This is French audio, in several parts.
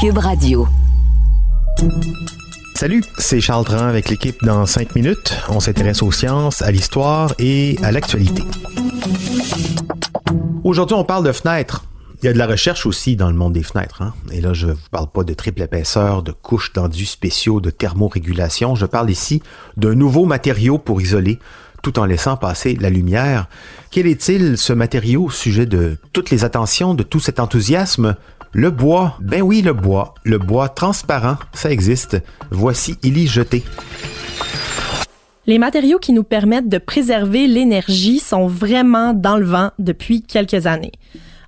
Cube Radio. Salut, c'est Charles Dran avec l'équipe dans 5 minutes. On s'intéresse aux sciences, à l'histoire et à l'actualité. Aujourd'hui, on parle de fenêtres. Il y a de la recherche aussi dans le monde des fenêtres. Et là, je ne vous parle pas de triple épaisseur, de couches d'endus spéciaux, de thermorégulation. Je parle ici d'un nouveau matériau pour isoler, tout en laissant passer la lumière. Quel est-il, ce matériau, au sujet de toutes les attentions, de tout cet enthousiasme? Le bois. Ben oui, le bois. Le bois transparent, ça existe. Voici Élie Jeté. Les matériaux qui nous permettent de préserver l'énergie sont vraiment dans le vent depuis quelques années.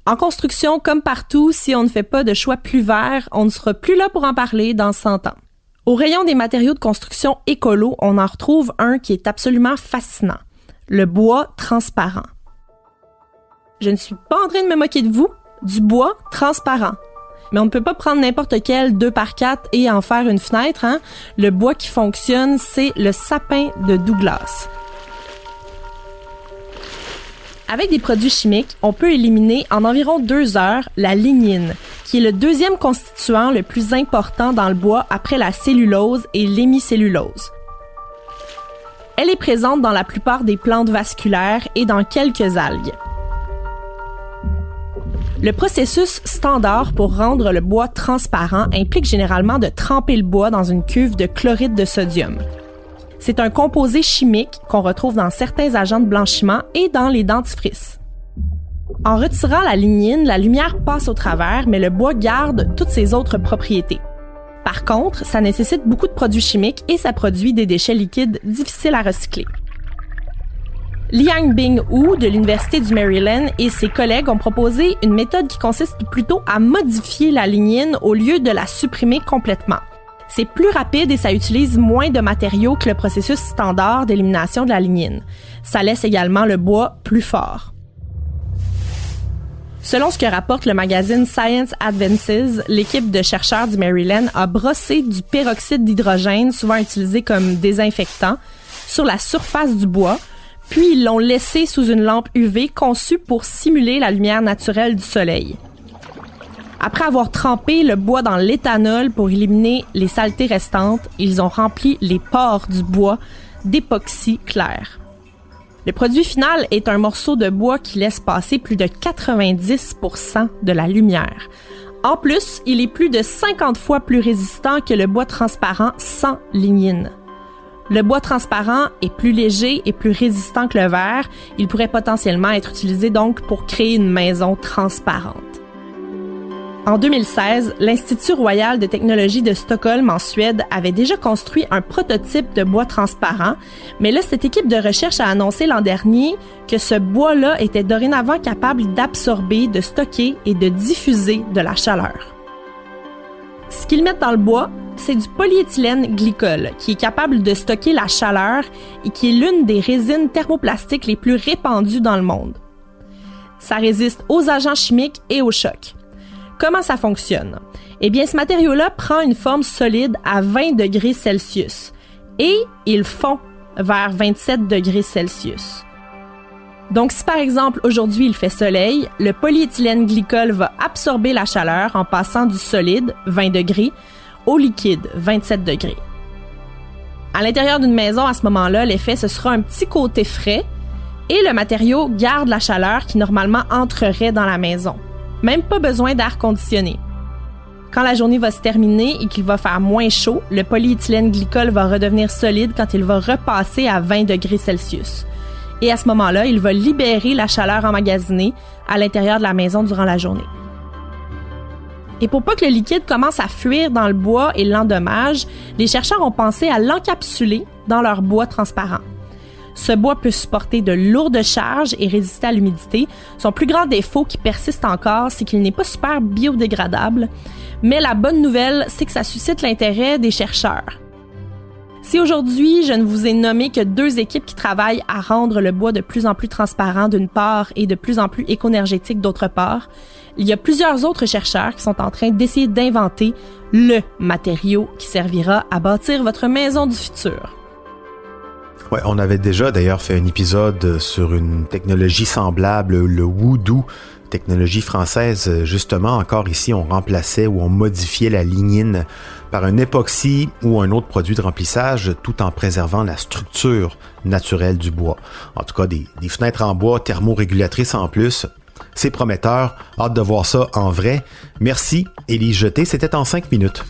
En construction, comme partout, si on ne fait pas de choix plus verts, on ne sera plus là pour en parler dans 100 ans. Au rayon des matériaux de construction écolo, on en retrouve un qui est absolument fascinant, le bois transparent. Je ne suis pas en train de me moquer de vous, du bois transparent. Mais on ne peut pas prendre n'importe quel 2x4 et en faire une fenêtre. Le bois qui fonctionne, c'est le sapin de Douglas. Avec des produits chimiques, on peut éliminer en environ 2 heures la lignine, qui est le deuxième constituant le plus important dans le bois après la cellulose et l'hémicellulose. Elle est présente dans la plupart des plantes vasculaires et dans quelques algues. Le processus standard pour rendre le bois transparent implique généralement de tremper le bois dans une cuve de chloride de sodium. C'est un composé chimique qu'on retrouve dans certains agents de blanchiment et dans les dentifrices. En retirant la lignine, la lumière passe au travers, mais le bois garde toutes ses autres propriétés. Par contre, ça nécessite beaucoup de produits chimiques et ça produit des déchets liquides difficiles à recycler. Liang-Bing Hu de l'Université du Maryland et ses collègues ont proposé une méthode qui consiste plutôt à modifier la lignine au lieu de la supprimer complètement. C'est plus rapide et ça utilise moins de matériaux que le processus standard d'élimination de la lignine. Ça laisse également le bois plus fort. Selon ce que rapporte le magazine Science Advances, l'équipe de chercheurs du Maryland a brossé du peroxyde d'hydrogène, souvent utilisé comme désinfectant, sur la surface du bois, puis ils l'ont laissé sous une lampe UV conçue pour simuler la lumière naturelle du soleil. Après avoir trempé le bois dans l'éthanol pour éliminer les saletés restantes, ils ont rempli les pores du bois d'époxy clair. Le produit final est un morceau de bois qui laisse passer plus de 90% de la lumière. En plus, il est plus de 50 fois plus résistant que le bois transparent sans lignine. Le bois transparent est plus léger et plus résistant que le verre. Il pourrait potentiellement être utilisé donc pour créer une maison transparente. En 2016, l'Institut royal de technologie de Stockholm en Suède avait déjà construit un prototype de bois transparent, mais là, cette équipe de recherche a annoncé l'an dernier que ce bois-là était dorénavant capable d'absorber, de stocker et de diffuser de la chaleur. Ce qu'ils mettent dans le bois, c'est du polyéthylène glycol, qui est capable de stocker la chaleur et qui est l'une des résines thermoplastiques les plus répandues dans le monde. Ça résiste aux agents chimiques et aux chocs. Comment ça fonctionne? Eh bien, ce matériau-là prend une forme solide à 20 degrés Celsius et il fond vers 27 degrés Celsius. Donc, si par exemple, aujourd'hui, il fait soleil, le polyéthylène glycol va absorber la chaleur en passant du solide, 20 degrés, au liquide, 27 degrés. À l'intérieur d'une maison, à ce moment-là, l'effet, ce sera un petit côté frais et le matériau garde la chaleur qui normalement entrerait dans la maison. Même pas besoin d'air conditionné. Quand la journée va se terminer et qu'il va faire moins chaud, le polyéthylène glycol va redevenir solide quand il va repasser à 20 degrés Celsius. Et à ce moment-là, il va libérer la chaleur emmagasinée à l'intérieur de la maison durant la journée. Et pour pas que le liquide commence à fuir dans le bois et l'endommage, les chercheurs ont pensé à l'encapsuler dans leur bois transparent. Ce bois peut supporter de lourdes charges et résister à l'humidité. Son plus grand défaut qui persiste encore, c'est qu'il n'est pas super biodégradable. Mais la bonne nouvelle, c'est que ça suscite l'intérêt des chercheurs. Si aujourd'hui, je ne vous ai nommé que 2 équipes qui travaillent à rendre le bois de plus en plus transparent d'une part et de plus en plus éco-énergétique d'autre part, il y a plusieurs autres chercheurs qui sont en train d'essayer d'inventer le matériau qui servira à bâtir votre maison du futur. Ouais, on avait déjà d'ailleurs fait un épisode sur une technologie semblable, le Woodoo, Technologie française, justement, encore ici, on remplaçait ou on modifiait la lignine par un époxy ou un autre produit de remplissage tout en préservant la structure naturelle du bois. En tout cas, des fenêtres en bois thermorégulatrices en plus. C'est prometteur. Hâte de voir ça en vrai. Merci, Élise Jeté. C'était en 5 minutes.